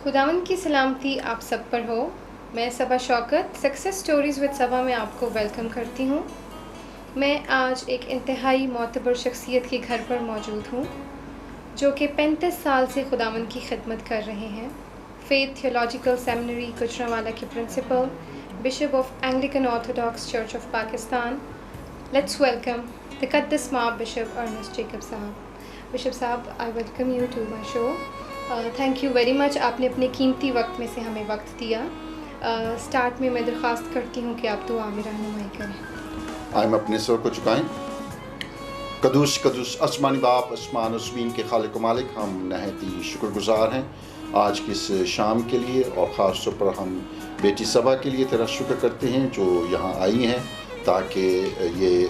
खुदावंद की सलामती आप सब पर हो। मैं सबा शौकत सक्सेस स्टोरीज़ विद सबा में आपको वेलकम करती हूँ। मैं आज एक इंतहाई मोतबर शख्सियत के घर पर मौजूद हूँ जो कि 35 साल से खुदावंद की खिदमत कर रहे हैं। फेथ थियोलॉजिकल सेमिनरी गुजरांवाला के principal, bishop of Anglican orthodox church of Pakistan. Let's welcome the कद्दस माब बिशप अर्नेस्ट जेकब साहब। बिशप साहब, I welcome you to my show. Thank you very much, आपने अपने कीमती वक्त में से हमें वक्त दिया। स्टार्ट में मैं दरख्वास्त करती हूँ कि आप दुआ में रहनुमाई करें। आइए हम अपने सर को झुकाएं। कदूस कदूस आसमानी बाप, आसमान ज़मीन के खालिक मालिक, हम नहायत ही शुक्रगुजार हैं आज की इस शाम के लिए, और ख़ास तौर पर हम बेटी सबा के लिए तेरा शुक्र करते हैं जो यहाँ आई हैं ताकि ये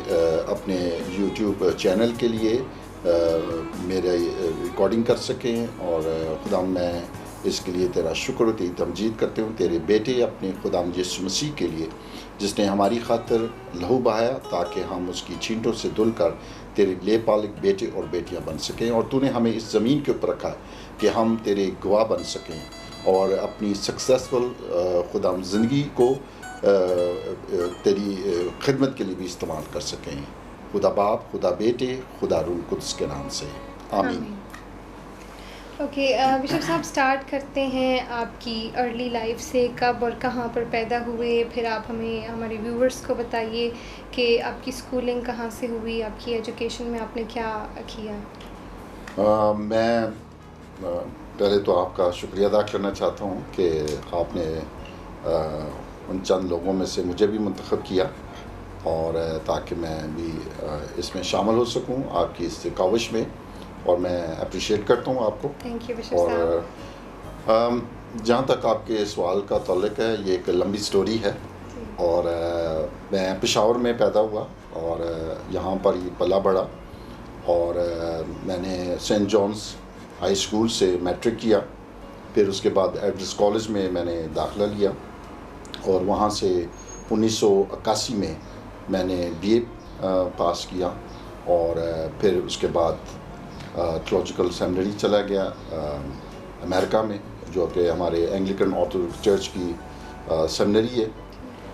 अपने यूट्यूब चैनल के लिए मेरे रिकॉर्डिंग कर सकें। और खुदा मैं इसके लिए तेरा शुक्र तेरी तमजीद करते हूँ। तेरे बेटे अपने खुदा यीशु मसीह के लिए जिसने हमारी खातिर लहू बहाया ताकि हम उसकी छींटों से धुल कर तेरे लेपालिक बेटे और बेटियां बन सकें, और तूने हमें इस ज़मीन के ऊपर रखा कि हम तेरे गवाह बन सकें और अपनी सक्सेसफुल खुदा ज़िंदगी को तेरी खिदमत के लिए भी इस्तेमाल कर सकें। खुदा बाप, खुदा बेटे, खुदा रूह कुद्स के नाम से आमीन। ओके बिशप साहब, स्टार्ट करते हैं आपकी अर्ली लाइफ से। कब और कहाँ पर पैदा हुए, फिर आप हमें हमारे व्यूवर्स को बताइए कि आपकी स्कूलिंग कहाँ से हुई, आपकी एजुकेशन में आपने क्या किया। मैं पहले तो आपका शुक्रिया अदा करना चाहता हूँ कि आपने उन चंद लोगों में से मुझे भी मुंतखब किया और ताकि मैं भी इसमें शामिल हो सकूं आपकी इस काविश में, और मैं अप्रिशिएट करता हूं आपको। थैंक यू बिशप और जहां तक आपके सवाल का ताल्लुक है, ये एक लंबी स्टोरी है। और मैं पेशावर में पैदा हुआ और यहाँ पर ही पला बढ़ा, और मैंने सेंट जॉन्स हाई स्कूल से मैट्रिक किया। फिर उसके बाद एड्रेस कॉलेज में मैंने दाखिला लिया और वहाँ से 1981 में मैंने बीए पास किया, और फिर उसके बाद थियोलॉजिकल सेमिनरी चला गया अमेरिका में, जो कि हमारे एंग्लिकन ऑर्थोडॉक्स चर्च की सेमिनरी है।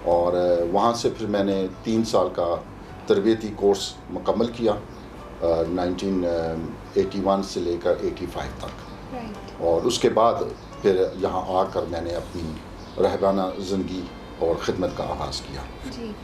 और वहाँ से फिर मैंने 3 साल का तरबियती कोर्स मुकम्मल किया 1981 से लेकर 85 तक। और उसके बाद फिर यहाँ आकर मैंने अपनी रहबाना ज़िंदगी और ख़िदमत का आगाज़ किया। जी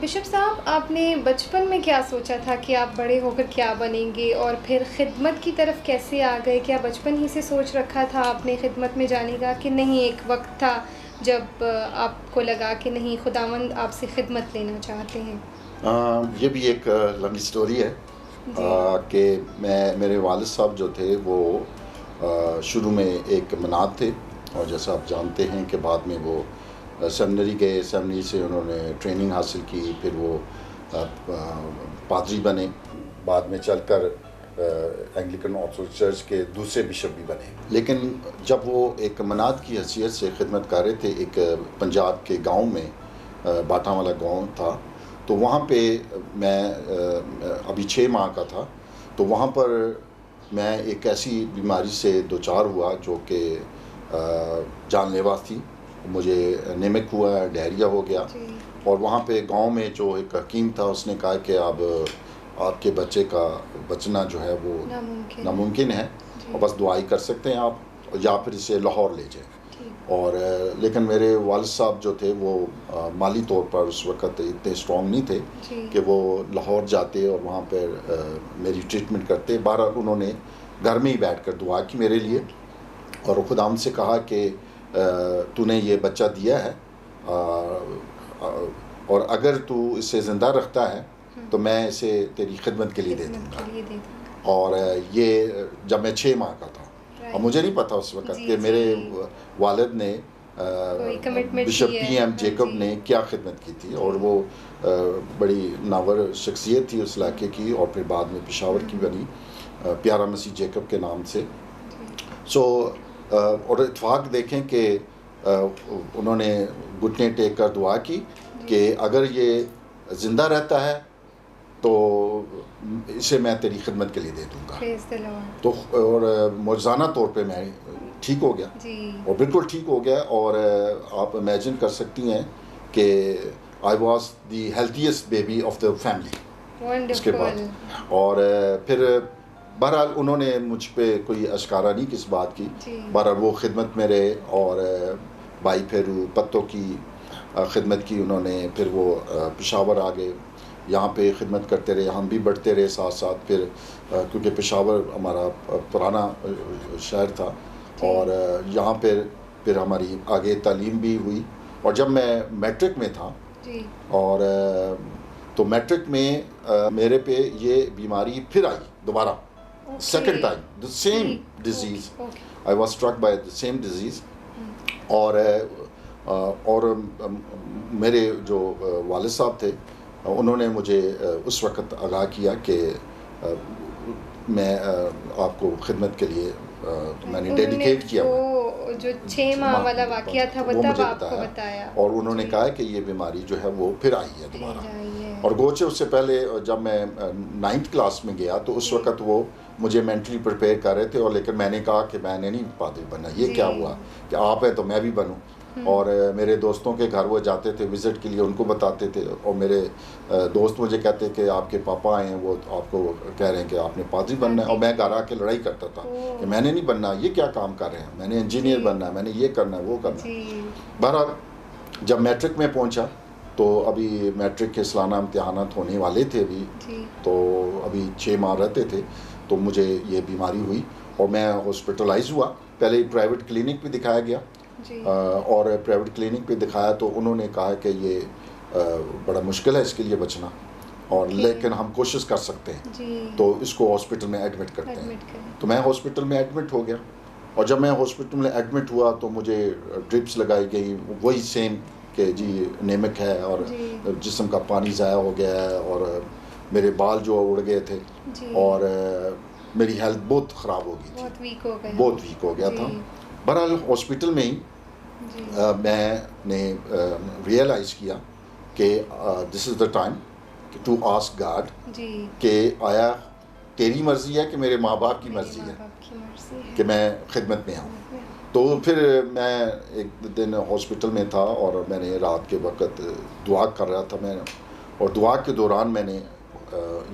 बिशप साहब, आपने बचपन में क्या सोचा था कि आप बड़े होकर क्या बनेंगे, और फिर खिदमत की तरफ कैसे आ गए? क्या बचपन ही से सोच रखा था आपने खिदमत में जाने का, कि नहीं एक वक्त था जब आपको लगा कि नहीं खुदावंद आपसे खिदमत लेना चाहते हैं? ये भी एक लंबी स्टोरी है कि मेरे वालिद साहब जो थे वो शुरू में एक मनाद थे, और जैसा आप जानते हैं कि बाद में वो सेमिनरी गए, सेमिनरी से उन्होंने ट्रेनिंग हासिल की, फिर वो पादरी बने, बाद में चलकर एंग्लिकन ऑर्थोडॉक्स चर्च के दूसरे बिशप भी बने। लेकिन जब वो एक मनाद की हैसियत से खिदमत कर रहे थे एक पंजाब के गांव में, बाटावाला गांव था, तो वहाँ पे मैं अभी 6 माह का था, तो वहाँ पर मैं एक ऐसी बीमारी से दो चार हुआ जो कि जानलेवा थी। मुझे नेमिक हुआ, डायरिया हो गया, और वहाँ पे गांव में जो एक हकीम था उसने कहा कि अब आपके बच्चे का बचना जो है वो नामुमकिन है, और बस दुआई कर सकते हैं आप, या फिर इसे लाहौर ले जाए। और लेकिन मेरे वालिद साहब जो थे वो माली तौर पर उस वक़्त इतने स्ट्रॉन्ग नहीं थे कि वो लाहौर जाते और वहाँ पर मेरी ट्रीटमेंट करते। बहरहाल उन्होंने घर में ही बैठ कर दुआ की मेरे लिए, और खुदा से कहा कि तूने ये बच्चा दिया है, और अगर तू इसे ज़िंदा रखता है तो मैं इसे तेरी खिदमत के लिए दे दूँगा। और ये जब मैं 6 माह का था, और मुझे नहीं पता उस वक़्त कि मेरे वालिद ने बिशप PM जेकब ने क्या खिदमत की थी, और वो बड़ी नावर शख्सियत थी उस इलाके की, और फिर बाद में पेशावर की बनी प्यारा मसीह जेकब के नाम से। और इत्फाक देखें कि उन्होंने घुटने टेक कर दुआ की कि अगर ये ज़िंदा रहता है तो इसे मैं तेरी खिदमत के लिए दे दूँगा। तो और मौजूदा तौर पे मैं ठीक हो गया जी। और बिल्कुल ठीक हो गया। और आप इमेजिन कर सकती हैं कि I was the healthiest baby of the family उसके बाद। और फिर बहरहाल उन्होंने मुझ पे कोई अशकारा नहीं किस बात की, बहरहाल वो खिदमत में रहे और भाई फेरू पत्तों की खिदमत की उन्होंने। फिर वो पेशावर आ गए, यहाँ पे खिदमत करते रहे, हम भी बढ़ते रहे साथ साथ। फिर क्योंकि पेशावर हमारा पुराना शहर था और यहाँ पर फिर हमारी आगे तालीम भी हुई। और जब मैं मैट्रिक में था जी। और तो मैट्रिक में मेरे पे ये बीमारी फिर आई दोबारा, second time the same disease. I was struck by the same disease. और मेरे जो वालिद साहब थे उन्होंने मुझे उस वक़्त आगाह किया कि मैं आपको खिदमत के लिए मैंने डेडिकेट किया। वो जो 6 माह वाला वाक़या था वो तब आपको बताया और उन्होंने कहा कि ये बीमारी जो है वो फिर आई है दोबारा। और गोचे उससे पहले जब मैं 9th क्लास में गया तो उस वक़्त वो मुझे मेंटली प्रिपेयर कर रहे थे। और लेकिन मैंने कहा कि मैंने नहीं पादरी बनना। ये क्या हुआ कि आप हैं तो मैं भी बनूं। और मेरे दोस्तों के घर वो जाते थे विज़िट के लिए, उनको बताते थे। और मेरे दोस्त मुझे कहते कि आपके पापा आए हैं, वो आपको कह रहे हैं कि आपने पादरी बनना है। और मैं घर आके लड़ाई करता था कि मैंने नहीं बनना, ये क्या काम कर रहे हैं, मैंने इंजीनियर बनना है, मैंने ये करना है वो करना है। बहरहाल जब मैट्रिक में पहुँचा तो अभी मैट्रिक के सालाना इम्तिहानात होने वाले थे अभी, तो अभी 6 माह रहते थे तो मुझे ये बीमारी हुई और मैं हॉस्पिटलाइज हुआ। पहले प्राइवेट क्लिनिक पे दिखाया गया और प्राइवेट क्लिनिक पे दिखाया तो उन्होंने कहा कि ये बड़ा मुश्किल है इसके लिए बचना, और लेकिन हम कोशिश कर सकते हैं तो इसको हॉस्पिटल में एडमिट करते हैं। तो मैं हॉस्पिटल में एडमिट हो गया। और जब मैं हॉस्पिटल में एडमिट हुआ तो मुझे ड्रिप्स लगाई गई, वही सेम कि जी नेमिक है और जिस्म का पानी ज़ाया हो गया है और मेरे बाल जो उड़ गए थे और मेरी हेल्थ बहुत ख़राब हो गई थी, बहुत वीक हो गया था। बहरहाल हॉस्पिटल में ही मैंने रियलाइज़ किया कि this is the time to ask God कि आया तेरी मर्ज़ी है कि मेरे माँ बाप की मर्ज़ी है कि मैं खिदमत में आऊँ। तो फिर मैं एक दिन हॉस्पिटल में था और मैंने रात के वक्त दुआ कर रहा था मैं, और दुआ के दौरान मैंने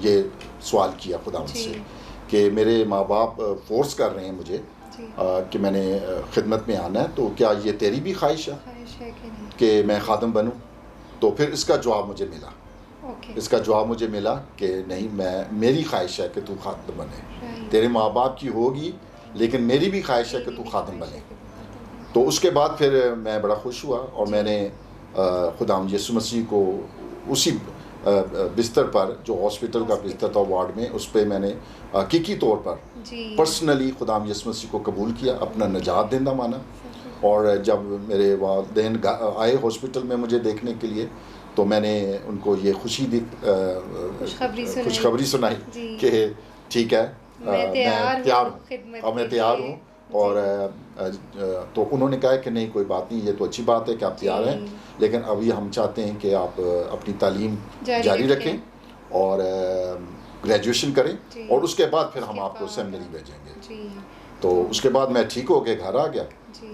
ये सवाल किया खुदा से कि मेरे माँ बाप फोर्स कर रहे हैं मुझे कि मैंने खिदमत में आना है, तो क्या ये तेरी भी ख्वाहिश है कि मैं खादम बनूं? तो फिर इसका जवाब मुझे मिला, इसका जवाब मुझे मिला कि नहीं, मेरी ख्वाहिश है कि तू खादम बने। तेरे माँ बाप की होगी लेकिन मेरी भी ख्वाहिश है कि तू खादम बने। तो उसके बाद फिर मैं बड़ा खुश हुआ और मैंने खुदाम यीशु मसीह को उसी बिस्तर पर, जो हॉस्पिटल का बिस्तर था वार्ड में, उस पर मैंने हकीकी तौर पर पर्सनली खुदाम यीशु मसीह को कबूल किया, अपना निजात देंदा माना। और जब मेरे वालिदैन आए हॉस्पिटल में मुझे देखने के लिए तो मैंने उनको ये खुशखबरी सुनाई कि ठीक है, मैं तैयार हूँ। और तो उन्होंने कहा कि नहीं कोई बात नहीं, ये तो अच्छी बात है कि आप तैयार हैं, लेकिन अभी हम चाहते हैं कि आप अपनी तालीम जारी रखें और ग्रेजुएशन करें और उसके बाद फिर हम आपको सेमिनरी भेजेंगे। तो उसके बाद मैं ठीक हो के घर आ गया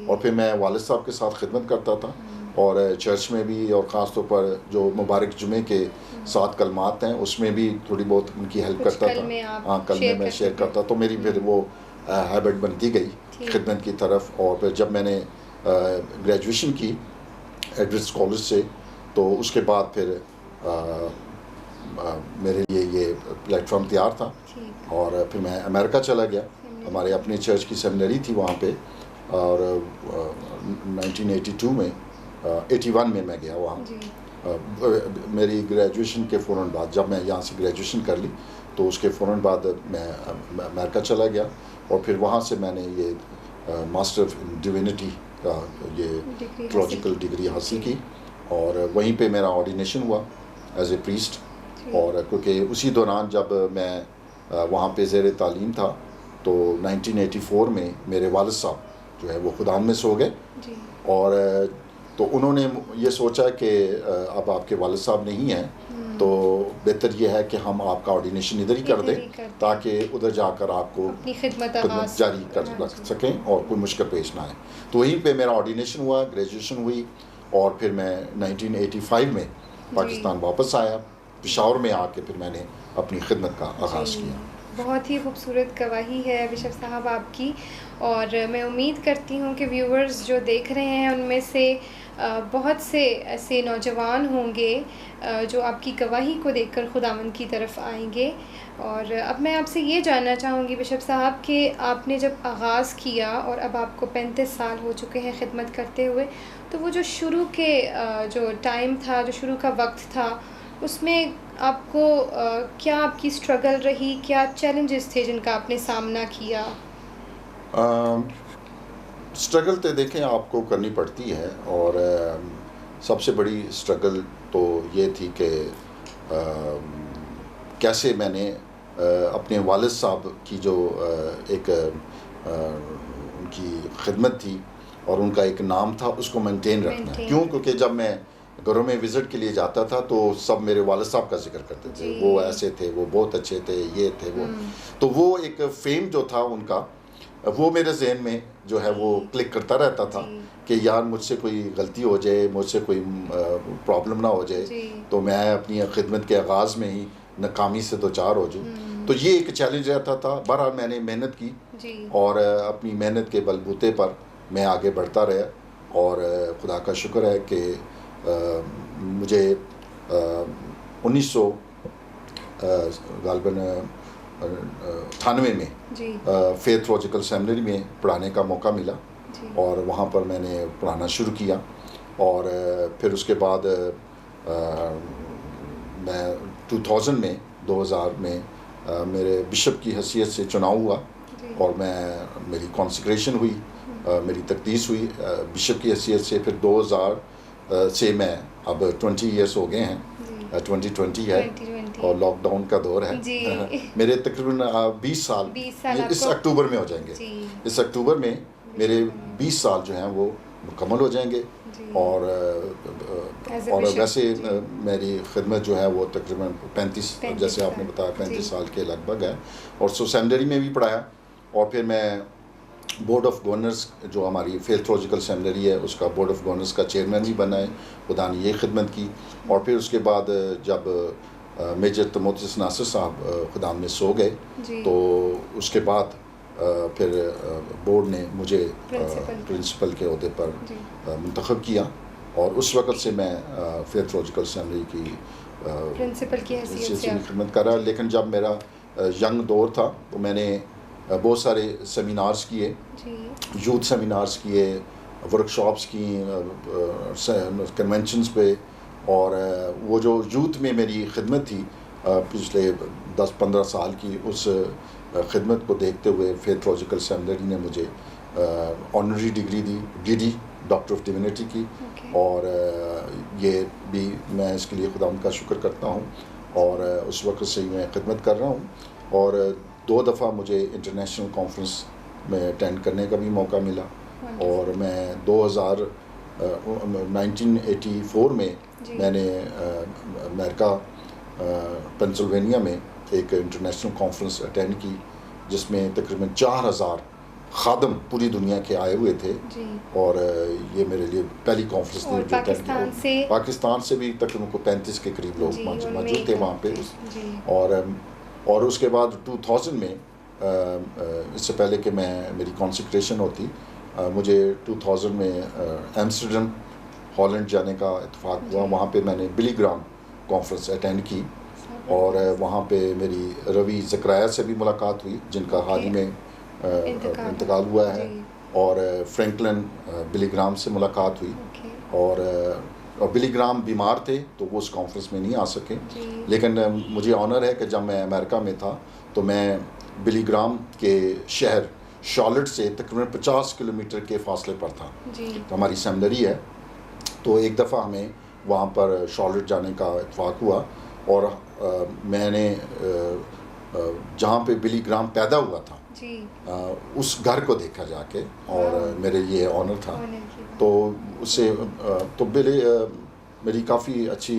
और फिर मैं वालिद साहब के साथ खिदमत करता था और चर्च में भी, और ख़ास तौर पर जो मुबारक जुमे के 7 कलमात हैं उसमें भी थोड़ी बहुत उनकी हेल्प करता था। हाँ, कल में मैं शेयर करता, तो मेरी फिर वो हैबिट बनती गई खिदमत की तरफ। और फिर जब मैंने ग्रेजुएशन की एडवर्ड्स कॉलेज से, तो उसके बाद फिर मेरे लिए ये प्लेटफॉर्म तैयार था और फिर मैं अमेरिका चला गया। हमारे अपने चर्च की सेमिनरी थी वहाँ पे, और 1982 में 81 में मैं गया वहाँ। मेरी ग्रेजुएशन के फ़ौरन बाद, जब मैं यहाँ से ग्रेजुएशन कर ली तो उसके फ़ौरन बाद मैं अमेरिका चला गया और फिर वहाँ से मैंने ये मास्टर ऑफ डिविनिटी का ये थियोलॉजिकल डिग्री हासिल की और वहीं पे मेरा ऑर्डिनेशन हुआ एज ए प्रीस्ट। और क्योंकि उसी दौरान जब मैं वहाँ पे ज़ेर तालीम था तो 1984 में मेरे वालिद साहब जो है वो खुदाम में सो गए और तो उन्होंने ये सोचा कि अब आपके वालिद साहब नहीं हैं तो बेहतर ये है कि हम आपका ऑर्डिनेशन इधर ही कर दें ताकि उधर जाकर आपको अपनी खिदमत जारी कर रख सकें और कोई मुश्किल पेश ना आए। तो वहीं पे मेरा ऑर्डिनेशन हुआ, ग्रेजुएशन हुई और फिर मैं 1985 में पाकिस्तान वापस आया। पेशावर में आके फिर मैंने अपनी खिदमत का आगाज़ किया। बहुत ही खूबसूरत गवाही है बिशप साहब आपकी, और मैं उम्मीद करती हूँ कि व्यूअर्स जो देख रहे हैं उनमें से बहुत से ऐसे नौजवान होंगे जो आपकी गवाही को देखकर खुदावंद की तरफ आएंगे। और अब मैं आपसे ये जानना चाहूँगी बिशप साहब कि आपने जब आगाज़ किया और अब आपको 35 साल हो चुके हैं खिदमत करते हुए, तो वो जो शुरू के जो टाइम था, जो शुरू का वक्त था, उसमें आपको क्या आपकी स्ट्रगल रही, क्या चैलेंजेस थे जिनका आपने सामना किया? स्ट्रगल तो देखें आपको करनी पड़ती है, और सबसे बड़ी स्ट्रगल तो ये थी कि कैसे मैंने अपने वालिद साहब की जो एक उनकी खिदमत थी और उनका एक नाम था, उसको मेंटेन रखना है। क्यों? क्योंकि जब मैं घरों में विज़िट के लिए जाता था तो सब मेरे वालिद साहब का जिक्र करते थे, वो ऐसे थे, वो बहुत अच्छे थे, ये थे वो। तो वो एक फेम जो था उनका, वो मेरे जहन में जो है वो क्लिक करता रहता था कि यार मुझसे कोई गलती हो जाए, मुझसे कोई प्रॉब्लम ना हो जाए तो मैं अपनी खिदमत के आगाज़ में ही नाकामी से दो चार हो जाऊँ। तो ये एक चैलेंज रहता था। बहरहाल मैंने मेहनत की और अपनी मेहनत के बलबूते पर मैं आगे बढ़ता रहा, और खुदा का शुक्र है कि मुझे 1900 गालबन 98 में फेथ लॉजिकल सेमिनरी में पढ़ाने का मौका मिला, और वहाँ पर मैंने पढ़ाना शुरू किया। और फिर उसके बाद मैं 2000 में मेरे बिशप की हैसियत से चुनाव हुआ, और मेरी कॉन्सेक्रेशन हुई, मेरी तकदीस हुई बिशप की हैसियत से। फिर 2000 से मैं अब 20 इयर्स हो गए हैं, 2020 है और लॉकडाउन का दौर है। मेरे तकरीबन 20 साल इस अक्टूबर में हो जाएंगे। इस अक्टूबर में मेरे 20 साल जो हैं वो मुकम्मल हो जाएंगे, और वैसे मेरी खिदमत जो है वो तकरीबन 35 जैसे आपने बताया 35 साल के लगभग है। और सेमिनरी में भी पढ़ाया, और फिर मैं बोर्ड ऑफ गवर्नर्स जो हमारी फेथ लॉजिकल सेमिनरी है उसका बोर्ड ऑफ गवर्नर्स का चेयरमैन भी बना है। खुदा ने ये खिदमत की। और फिर उसके बाद जब मेजर तमोथिस नासिर साहब खुदा में सो गए, तो उसके बाद फिर बोर्ड ने मुझे प्रिंसिपल के ओहदे पर मुंतखब किया, और उस वक़्त से मैं फेथ लॉजिकल सेमिनरी की प्रिंसिपल की हैसियत से खिदमत कर रहा। लेकिन जब मेरा यंग दौर था तो मैंने बहुत सारे सेमिनार्स किए, यूथ सेमिनार्स किए, वर्कशॉप्स की, कन्वेंशंस पे। और वो जो यूथ में मेरी खिदमत थी पिछले 10-15 साल की, उस खिदमत को देखते हुए फेथ लॉजिकल सेमिनरी ने मुझे ऑनरी डिग्री दी, डीडी डॉक्टर ऑफ डिविनिटी की। और ये भी मैं इसके लिए खुदा का शुक्र करता हूँ, और उस वक्त से ही मैं खिदमत कर रहा हूँ। और 2 दफ़ा मुझे इंटरनेशनल कॉन्फ्रेंस में अटेंड करने का भी मौका मिला, और मैं 1984 में मैंने अमेरिका पेंसिल्वेनिया में एक इंटरनेशनल कॉन्फ्रेंस अटेंड की, जिसमें तकरीबन 4000 खादम पूरी दुनिया के आए हुए थे। और ये मेरे लिए पहली कॉन्फ्रेंस थी जो अटेंड की। पाकिस्तान से भी तकरीबन 35 के करीब लोग मौजूद थे वहाँ पे। और उसके बाद 2000 में इससे पहले कि मेरी कॉन्सेक्रेशन होती, मुझे 2000 में एम्स्टर्डम हॉलैंड जाने का इत्तेफाक हुआ। वहाँ पे मैंने बिली ग्राम कॉन्फ्रेंस अटेंड की, और वहाँ पे मेरी रवि ज़कराया से भी मुलाकात हुई, जिनका हाल ही में इंतकाल हुआ है। और फ्रैंकलिन बिली ग्राम से मुलाकात हुई। और बिली ग्राम बीमार थे तो वो उस कॉन्फ्रेंस में नहीं आ सके, लेकिन मुझे ऑनर है कि जब मैं अमेरिका में था तो मैं बिली ग्राम के शहर शॉर्लेट से तकरीबन 50 किलोमीटर के फासले पर था। तो हमारी सेमिनरी है, तो एक दफ़ा हमें वहाँ पर शॉर्लेट जाने का इत्तेफाक हुआ, और मैंने जहाँ पे बिली ग्राम पैदा हुआ था उस घर को देखा जाके, और मेरे लिए ऑनर था। तो उससे तो मेरी काफ़ी अच्छी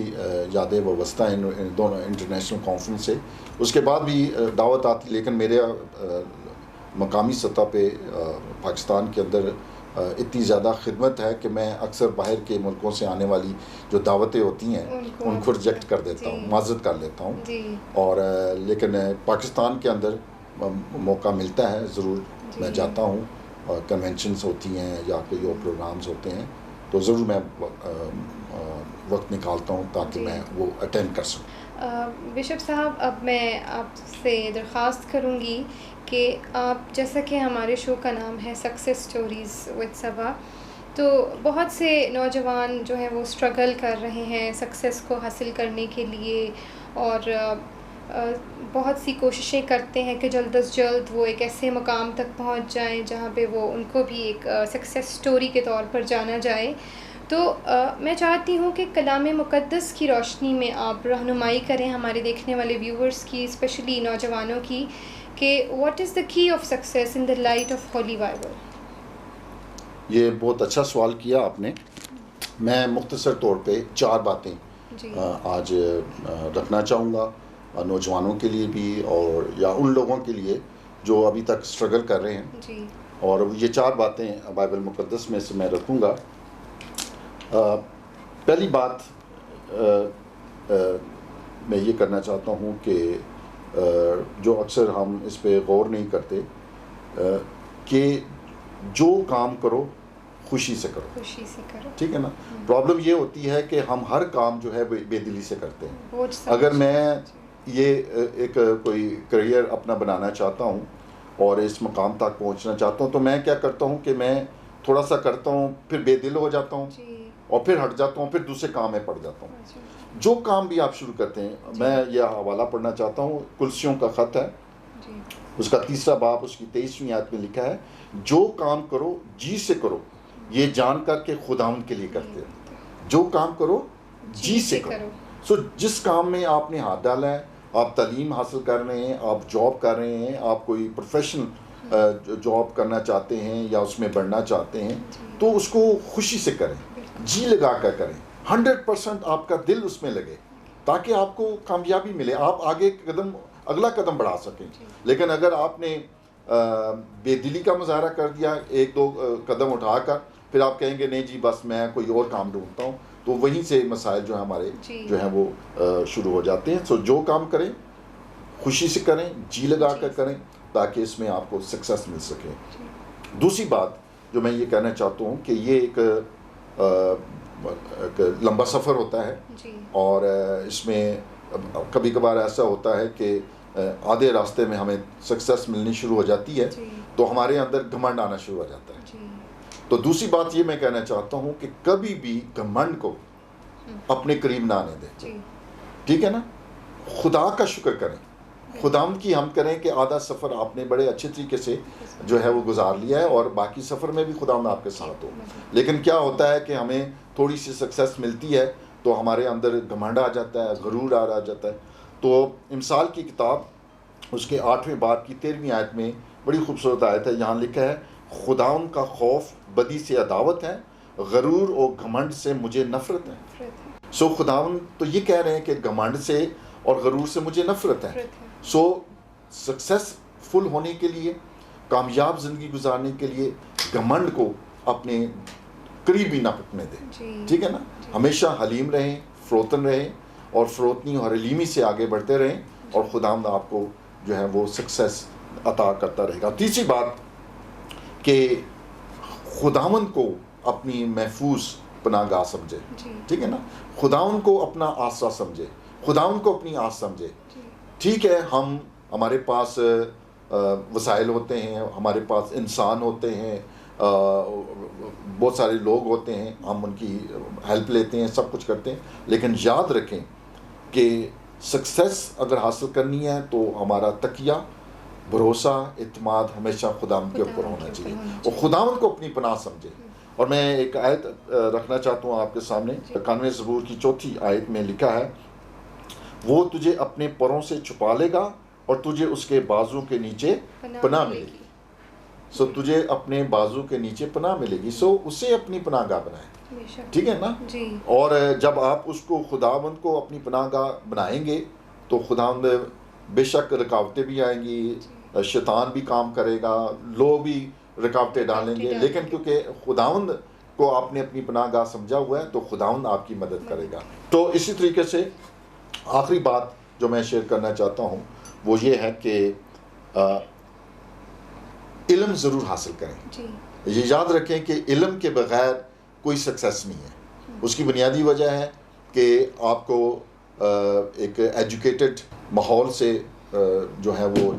यादें वाबस्ता हैं इन दोनों इंटरनेशनल कॉन्फ्रेंस से। उसके बाद भी दावत आती, लेकिन मेरे मकामी सतह पे पाकिस्तान के अंदर इतनी ज़्यादा खिदमत है कि मैं अक्सर बाहर के मुल्कों से आने वाली जो दावतें होती हैं उनको रिजेक्ट कर देता हूँ, माजरत कर लेता हूँ। और लेकिन पाकिस्तान के अंदर मौका मिलता है, ज़रूर मैं जाता हूँ। कन्वेंशंस होती हैं या कोई और प्रोग्राम्स होते हैं तो ज़रूर मैं वक्त निकालता हूँ ताकि मैं वो अटेंड कर सकूँ। बिशप साहब, अब मैं आपसे दरख्वास्त करूँगी कि आप, जैसा कि हमारे शो का नाम है सक्सेस स्टोरीज़ विद सबा, तो बहुत से नौजवान जो हैं वो स्ट्रगल कर रहे हैं सक्सेस को हासिल करने के लिए, और बहुत सी कोशिशें करते हैं कि जल्द अज जल्द वो एक ऐसे मकाम तक पहुंच जाएं जहां पे वो उनको भी एक सक्सेस स्टोरी के तौर पर जाना जाए। तो मैं चाहती हूँ कि कलाम मुक़द्दस की रोशनी में आप रहनुमाई करें हमारे देखने वाले व्यूवर्स की, स्पेशली नौजवानों की, कि what is the key of success in the light of Holi Bible. ये बहुत अच्छा सवाल किया आपने। मैं मुख्तसर तौर पे 4 बातें आज रखना चाहूँगा, नौजवानों के लिए भी और या उन लोगों के लिए जो अभी तक स्ट्रगल कर रहे हैं जी। और ये 4 बातें बाइबल मुक़द्दस में से मैं रखूँगा। पहली बात मैं ये करना चाहता हूँ कि जो अक्सर हम इस पे गौर नहीं करते कि जो काम करो खुशी से करो, ठीक है ना। प्रॉब्लम ये होती है कि हम हर काम जो है बेदिली से करते हैं। अगर मैं ये एक कोई करियर अपना बनाना चाहता हूँ और इस मकाम तक पहुँचना चाहता हूँ तो मैं क्या करता हूँ कि मैं थोड़ा सा करता हूँ, फिर बेदिल हो जाता हूँ और फिर हट जाता हूँ, फिर दूसरे काम में पड़ जाता हूँ। जो काम भी आप शुरू करते हैं, मैं यह हवाला पढ़ना चाहता हूँ, कुलसियों का ख़त है, उसका 3रा बाब, उसकी 23वीं आयत में लिखा है, जो काम करो जी से करो, ये जान कर के खुदावंद के लिए करते हो। जो काम करो जी से करो। सो जिस काम में आपने हाथ डाला है, आप तालीम हासिल कर रहे हैं, आप जॉब कर रहे हैं, आप कोई प्रोफेशनल जॉब करना चाहते हैं या उसमें बढ़ना चाहते हैं, तो उसको खुशी से करें, जी लगा कर करें, 100% आपका दिल उसमें लगे ताकि आपको कामयाबी मिले, आप आगे अगला कदम बढ़ा सकें। लेकिन अगर आपने बेदिली का मुजाहरा कर दिया, 1-2 कदम उठाकर, फिर आप कहेंगे नहीं जी बस मैं कोई और काम ढूंढता हूँ, तो वहीं से मसाइल जो है हमारे जो हैं वो शुरू हो जाते हैं। सो जो काम करें खुशी से करें, जी लगा कर करें ताकि इसमें आपको सक्सेस मिल सके। दूसरी बात जो मैं ये कहना चाहता हूँ कि ये एक लंबा सफ़र होता है और इसमें कभी कभार ऐसा होता है कि आधे रास्ते में हमें सक्सेस मिलनी शुरू हो जाती है तो हमारे अंदर घमंड आना शुरू हो जाता है। तो दूसरी बात ये मैं कहना चाहता हूँ कि कभी भी घमंड को अपने करीब ना आने दें, ठीक है ना। खुदा का शुक्र करें, खुदाम की हम करें कि आधा सफ़र आपने बड़े अच्छे तरीके से जो है वो गुजार लिया है और बाकी सफ़र में भी खुदाम आपके साथ हो। लेकिन क्या होता है कि हमें थोड़ी सी सक्सेस मिलती है तो हमारे अंदर घमंड आ जाता है, गरूर आ जाता है। तो इमसाल की किताब उसके 8वें बाब की 13वीं आयत में बड़ी खूबसूरत आयत है, यहाँ लिखा है, खुदाम का खौफ बदी से अदावत है, गरूर और घमंड से मुझे नफ़रत है। सो खुदावन तो ये कह रहे हैं कि घमंड से और गरूर से मुझे नफ़रत है। सो सक्सेसफुल होने के लिए, कामयाब ज़िंदगी गुजारने के लिए घमंड को अपने करीब ही ना पकने दें, ठीक है ना। हमेशा हलीम रहें, फ़रोतन रहें और फ़रोतनी और हलीमी से आगे बढ़ते रहें और खुदावंद आपको जो है वो सक्सेस अता करता रहेगा। तीसरी बात कि खुदावंद को अपनी महफूज पनाहगाह समझे, ठीक है ना। खुदावंद को अपना आसरा समझे, खुदावंद को अपनी आस समझे। ठीक है, हमारे पास वसाइल होते हैं, हमारे पास इंसान होते हैं, बहुत सारे लोग होते हैं, हम उनकी हेल्प लेते हैं, सब कुछ करते हैं, लेकिन याद रखें कि सक्सेस अगर हासिल करनी है तो हमारा तकिया, भरोसा, इत्माद हमेशा खुदावंद के ऊपर होना चाहिए और खुदावंद को अपनी पनाह समझे। और मैं एक आयत रखना चाहता हूँ आपके सामने, 91 ज़बूर की 4थी आयत में लिखा है, वो तुझे अपने परों से छुपा लेगा और तुझे उसके बाजू के नीचे पनाह मिलेगी। सो तुझे अपने बाजू के नीचे पनाह मिलेगी। सो उसे अपनी पनाहगाह बनाए, बेशक। ठीक है ना। जी। और जब आप उसको खुदावंद को अपनी पनाहगाह बनाएंगे तो खुदावंद बेशक रुकावटें भी आएंगी, शैतान भी काम करेगा, लोग भी रुकावटें डालेंगे, लेकिन क्योंकि खुदावंद को आपने अपनी पनाहगाह समझा हुआ है तो खुदावंद आपकी मदद करेगा। तो इसी तरीके से आखिरी बात जो मैं शेयर करना चाहता हूँ वो ये है कि इल्म ज़रूर हासिल करें जी। ये याद रखें कि इल्म के बगैर कोई सक्सेस नहीं है। उसकी बुनियादी वजह है कि आपको एक एजुकेटेड माहौल से जो है वो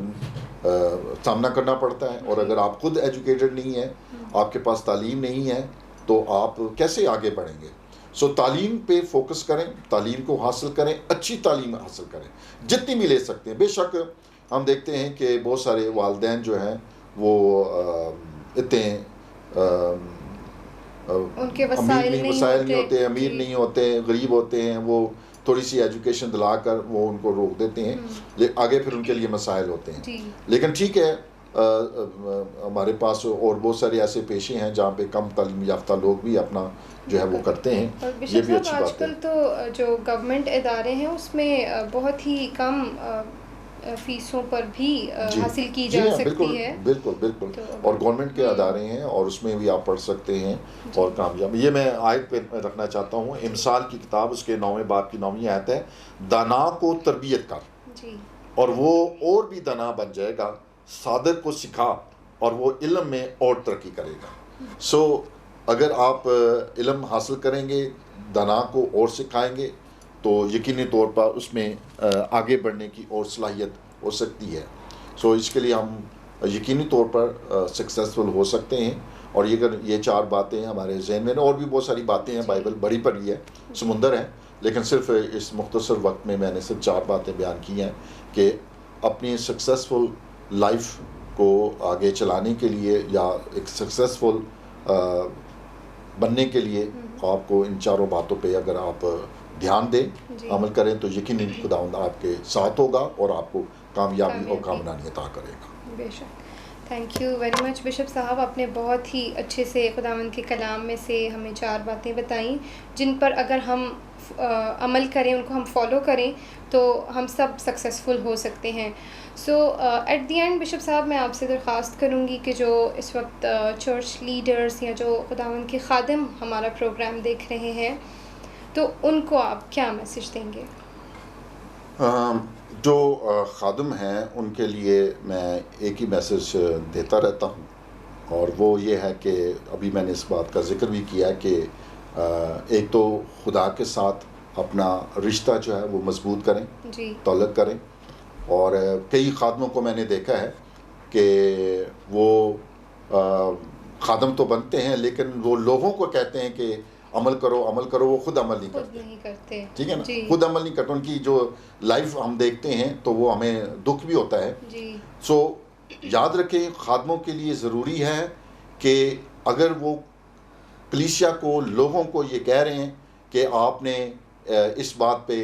सामना करना पड़ता है, और अगर आप खुद एजुकेटेड नहीं हैं, आपके पास तालीम नहीं है, तो आप कैसे आगे बढ़ेंगे। सो तालीम पे फोकस करें, तालीम को हासिल करें, अच्छी तालीम हासिल करें जितनी भी ले सकते हैं। बेशक हम देखते हैं कि बहुत सारे वालिदैन जो हैं वो इतने उनके वसाइल नहीं होते, अमीर नहीं होते, गरीब होते हैं, वो थोड़ी सी एजुकेशन दिलाकर वो उनको रोक देते हैं, आगे फिर उनके लिए मसाइल होते हैं। लेकिन ठीक है, हमारे पास और बहुत सारे ऐसे पेशे हैं जहाँ पे कम तालीम याफ्ता लोग भी अपना जो है वो करते हैं, ये भी अच्छी बात है। आजकल तो जो गवर्नमेंट इदारे हैं उसमें बहुत ही कम फीसों पर भी हासिल की जा सकती है। बिल्कुल बिल्कुल तो, और गवर्नमेंट के अदारे हैं और उसमें भी आप पढ़ सकते हैं और कामयाब। ये मैं आयत पे रखना चाहता हूँ, इमसाल की किताब उसके 9वें बाब की 9वीं आयत है, दाना को तरबियत कर जी। और वो और भी दाना बन जाएगा, सादक को सिखा और वो इल्म में और तरक्की करेगा। सो अगर आप इल्म हासिल करेंगे, दाना को और सिखाएंगे, तो यकीनी तौर पर उसमें आगे बढ़ने की और सलाहियत हो सकती है। सो इसके लिए हम यकीनी तौर पर सक्सेसफुल हो सकते हैं। और ये 4 बातें हमारे जहन में, और भी बहुत सारी बातें हैं, बाइबल बड़ी पढ़ी है, समुंदर है, लेकिन सिर्फ इस मुख्तसर वक्त में मैंने सिर्फ 4 बातें बयान की हैं कि अपनी सक्सेसफुल लाइफ को आगे चलाने के लिए या एक सक्सेसफुल बनने के लिए आपको इन 4 बातों पे अगर आप ध्यान दें, अमल करें, तो यकीनन खुदावंद आपके साथ होगा और आपको कामयाबी और कामरानी अता करेगा। बेशक। Thank you very much bishop साहब, आपने बहुत ही अच्छे से खुदावंद के कलाम में से हमें 4 बातें बताई जिन पर अगर हम अमल करें, उनको हम फॉलो करें, तो हम सब सक्सेसफुल हो सकते हैं। सो एट द एंड बिशप साहब, मैं आपसे दरख्वास्त करूँगी कि जो इस वक्त चर्च लीडर्स या जो खुदावंद के खादिम हमारा प्रोग्राम देख रहे हैं, तो उनको आप क्या मैसेज देंगे? जो खादिम हैं उनके लिए मैं एक ही मैसेज देता रहता हूँ, और वो ये है कि अभी मैंने इस बात का जिक्र भी किया कि एक तो खुदा के साथ अपना रिश्ता जो है वो मजबूत करें, तौलक करें। और कई खादमों को मैंने देखा है कि वो खादम तो बनते हैं, लेकिन वो लोगों को कहते हैं कि अमल करो अमल करो, वो खुद अमल नहीं करते। ठीक है ना, खुद अमल नहीं करते। उनकी जो लाइफ हम देखते हैं तो वो हमें दुख भी होता है। सो याद रखें, खादमों के लिए ज़रूरी है कि अगर वो कलीसिया को, लोगों को ये कह रहे हैं कि आपने इस बात पे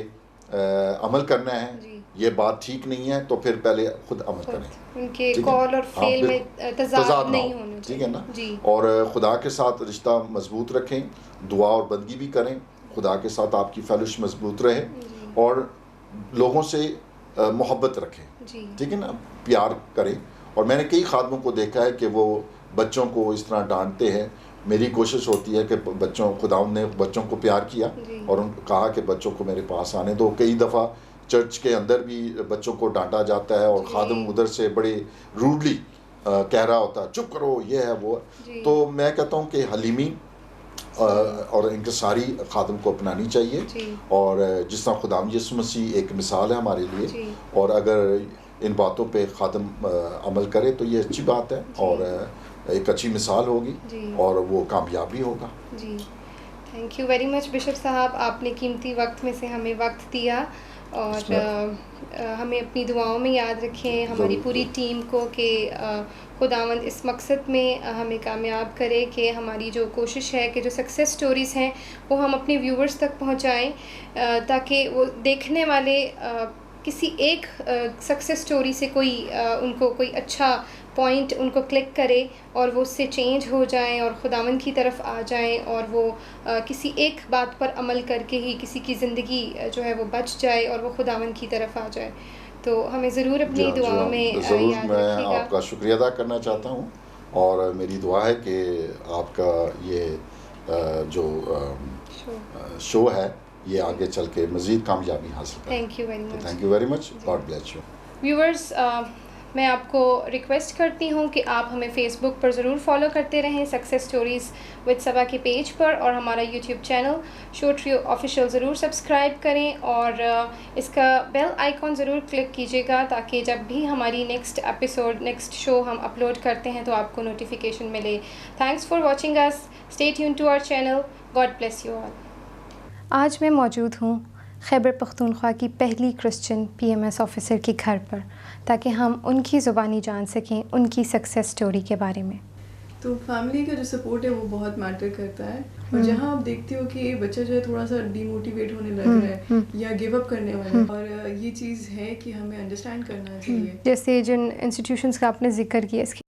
अमल करना है, ये बात ठीक नहीं है, तो फिर पहले खुद अमल करें। उनके कॉल और फेल में तज़ाद नहीं होना चाहिए, ठीक है ना। और खुदा के साथ रिश्ता मजबूत रखें, दुआ और बंदगी भी करें, खुदा के साथ आपकी फेलोशिप मजबूत रहे, और लोगों से मोहब्बत रखें, ठीक है ना, प्यार करें। और मैंने कई खादमों को देखा है कि वो बच्चों को इस तरह डांटते हैं। मेरी कोशिश होती है कि खुदावंद ने बच्चों को प्यार किया और उनको कहा कि बच्चों को मेरे पास आने दो। कई दफ़ा चर्च के अंदर भी बच्चों को डांटा जाता है और खादम उधर से बड़े रूडली कह रहा होता है, चुप करो, ये है वो। तो मैं कहता हूँ कि हलीमी और इनके सारी खादम को अपनानी चाहिए, और जिस तरह खुदाम यीशु मसीह एक मिसाल है हमारे लिए, और अगर इन बातों पे खादम अमल करे तो ये अच्छी बात है और एक अच्छी मिसाल होगी और वो कामयाब भी होगा। जी, thank you very much bishop साहब, आपने कीमती वक्त में से हमें वक्त दिया, और हमें अपनी दुआओं में याद रखें, हमारी पूरी टीम को, कि खुदावंद इस मकसद में हमें कामयाब करे कि हमारी जो कोशिश है कि जो सक्सेस स्टोरीज़ हैं वो हम अपने व्यूवर्स तक पहुंचाएं, ताकि वो देखने वाले किसी एक सक्सेस स्टोरी से उनको कोई अच्छा पॉइंट उनको क्लिक करे और वो उससे चेंज हो जाएं और खुदावंद की तरफ आ जाएं और वो किसी एक बात पर अमल करके ही किसी की ज़िंदगी जो है वो बच जाए और वो खुदावंद की तरफ आ जाए। तो हमें ज़रूर अपनी दुआओं में ज़रूर याद मैं रखिएगा। आपका शुक्रिया अदा करना चाहता हूँ और मेरी दुआ है कि आपका ये जो शो है ये आगे चल के मज़ीद कामयाबी हासिल करे। Thank you very much. Thank you very much. God bless you. Viewers, मैं आपको रिक्वेस्ट करती हूँ कि आप हमें फ़ेसबुक पर ज़रूर फॉलो करते रहें सक्सेस स्टोरीज़ विद सबा के पेज पर, और हमारा YouTube channel show trio official ज़रूर सब्सक्राइब करें और इसका बेल आइकॉन ज़रूर क्लिक कीजिएगा ताकि जब भी हमारी नेक्स्ट शो हम अपलोड करते हैं तो आपको नोटिफिकेशन मिले। Thanks for watching us. Stay tuned to our channel. God bless you all. आज मैं मौजूद हूँ खैबर पख्तूनख्वा की पहली क्रिश्चियन PMS ऑफ़िसर के घर पर ताकि हम उनकी ज़ुबानी जान सकें उनकी सक्सेस स्टोरी के बारे में। तो फैमिली का जो सपोर्ट है वो बहुत मैटर करता है, और जहाँ आप देखते हो कि बच्चा जो है थोड़ा सा डिमोटिवेट होने लग रहा है या गिव अप करने वाला है, और ये चीज़ है कि हमें अंडरस्टैंड करना चाहिए। जैसे जिन इंस्टीट्यूशंस का आपने जिक्र किया, इसकी